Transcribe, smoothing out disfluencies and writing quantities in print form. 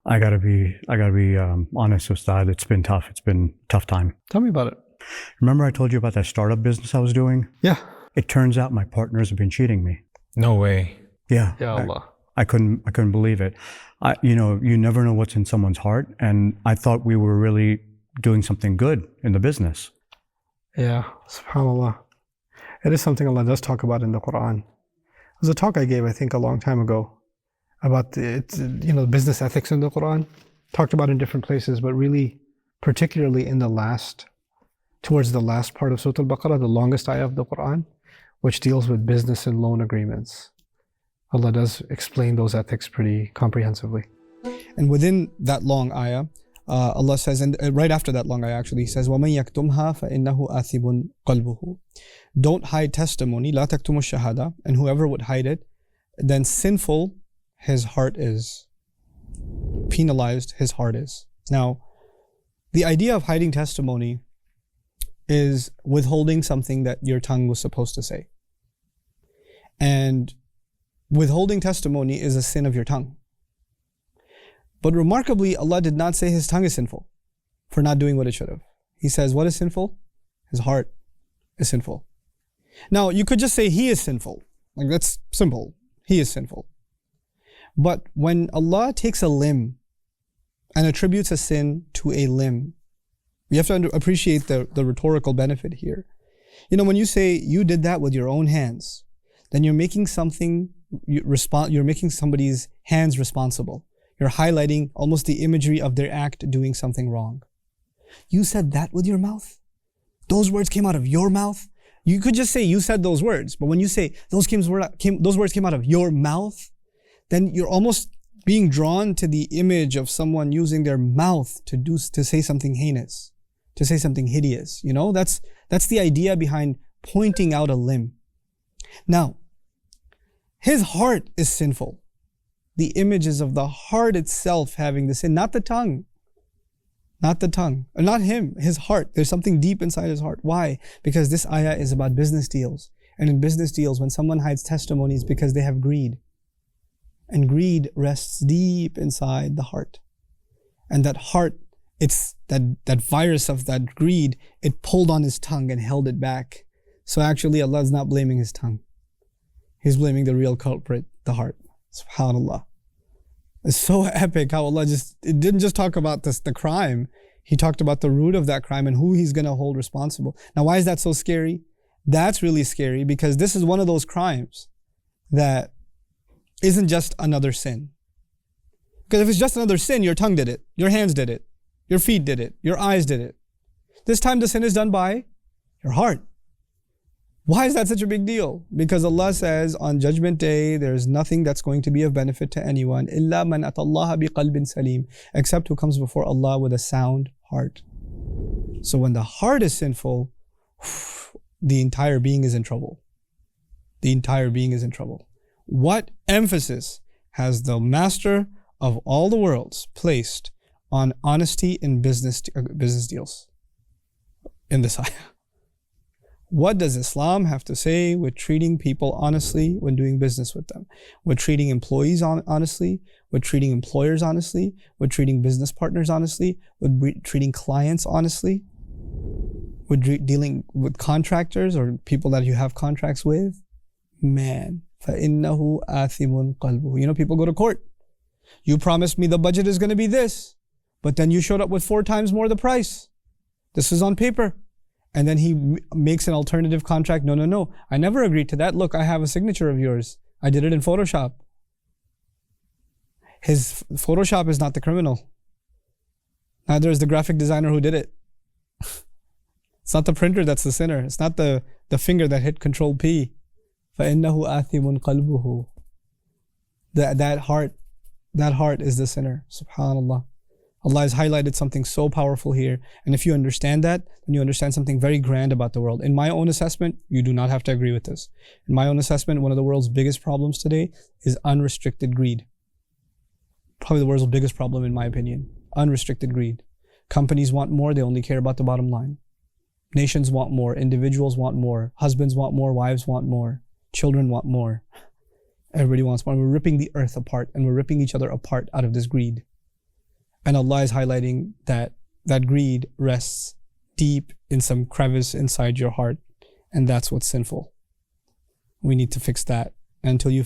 I gotta be honest with that. It's been tough. It's been a tough time. Tell me about it. Remember I told you about that startup business I was doing? Yeah. It turns out my partners have been cheating me. No way. Yeah. Ya Allah. I couldn't believe it. You never know what's in someone's heart, and I thought we were really doing something good in the business. Yeah. SubhanAllah. It is something Allah does talk about in the Quran. It was a talk I gave, I think, a long time ago about business ethics in the Quran. Talked about in different places, but really, particularly towards the last part of Surah Al-Baqarah, the longest ayah of the Quran, which deals with business and loan agreements. Allah does explain those ethics pretty comprehensively. And within that long ayah, Allah says, and right after that long ayah actually, He says, وَمَنْ يَكْتُمْهَا فَإِنَّهُ آثِبٌ قَلْبُهُ. Don't hide testimony, لَا تَكْتُمُ الشَّهَادَةِ, and whoever would hide it, then sinful his heart is. Penalized his heart is. Now, the idea of hiding testimony is withholding something that your tongue was supposed to say. And withholding testimony is a sin of your tongue. But remarkably, Allah did not say his tongue is sinful for not doing what it should have. He says, what is sinful? His heart is sinful. Now, you could just say he is sinful. Like, that's simple. He is sinful. But when Allah takes a limb and attributes a sin to a limb, you have to appreciate the rhetorical benefit here. When you say you did that with your own hands, then you're making you're making somebody's hands responsible. You're highlighting almost the imagery of their act doing something wrong. You said that with your mouth? Those words came out of your mouth? You could just say you said those words, but when you say those words came out of your mouth, then you're almost being drawn to the image of someone using their mouth to say something heinous, to say something hideous. That's the idea behind pointing out a limb. Now, his heart is sinful. The image is of the heart itself having the sin, not the tongue. Not the tongue, or not him, his heart. There's something deep inside his heart. Why? Because this ayah is about business deals. And in business deals, when someone hides testimonies because they have greed. And greed rests deep inside the heart. And that heart, it's that virus of that greed, it pulled on his tongue and held it back. So actually Allah is not blaming his tongue. He's blaming the real culprit, the heart. SubhanAllah. It's so epic how Allah it didn't just talk about the crime. He talked about the root of that crime and who he's going to hold responsible. Now, why is that so scary? That's really scary because this is one of those crimes that isn't just another sin. Because if it's just another sin, your tongue did it, your hands did it, your feet did it, your eyes did it. This time the sin is done by your heart. Why is that such a big deal? Because Allah says on Judgment Day, there is nothing that's going to be of benefit to anyone, إِلَّا مَنْ أَتَى اللَّهَ بِقَلْبٍ سَلِيمٍ, except who comes before Allah with a sound heart. So when the heart is sinful, the entire being is in trouble. The entire being is in trouble. What emphasis has the master of all the worlds placed on honesty in business deals in this ayah? What does Islam have to say with treating people honestly when doing business with them? With treating employees honestly? With treating employers honestly? With treating business partners honestly? With treating clients honestly? With dealing with contractors or people that you have contracts with? Man, فَإِنَّهُ آثِمٌ قَلْبُهُ. People go to court. You promised me the budget is going to be this, but then you showed up with 4 times more the price. This is on paper. And then he makes an alternative contract. No. I never agreed to that. Look, I have a signature of yours. I did it in Photoshop. His Photoshop is not the criminal. Neither is the graphic designer who did it. It's not the printer that's the sinner. It's not the finger that hit Control P. فَإِنَّهُ آثِمٌ قَلْبُهُ. That heart is the sinner. SubhanAllah. Allah has highlighted something so powerful here. And if you understand that, then you understand something very grand about the world. In my own assessment, you do not have to agree with this. In my own assessment, one of the world's biggest problems today is unrestricted greed. Probably the world's biggest problem in my opinion. Unrestricted greed. Companies want more, they only care about the bottom line. Nations want more, individuals want more, husbands want more, wives want more, children want more. Everybody wants more. We're ripping the earth apart and we're ripping each other apart out of this greed. And Allah is highlighting that greed rests deep in some crevice inside your heart, and that's what's sinful. We need to fix that. Until you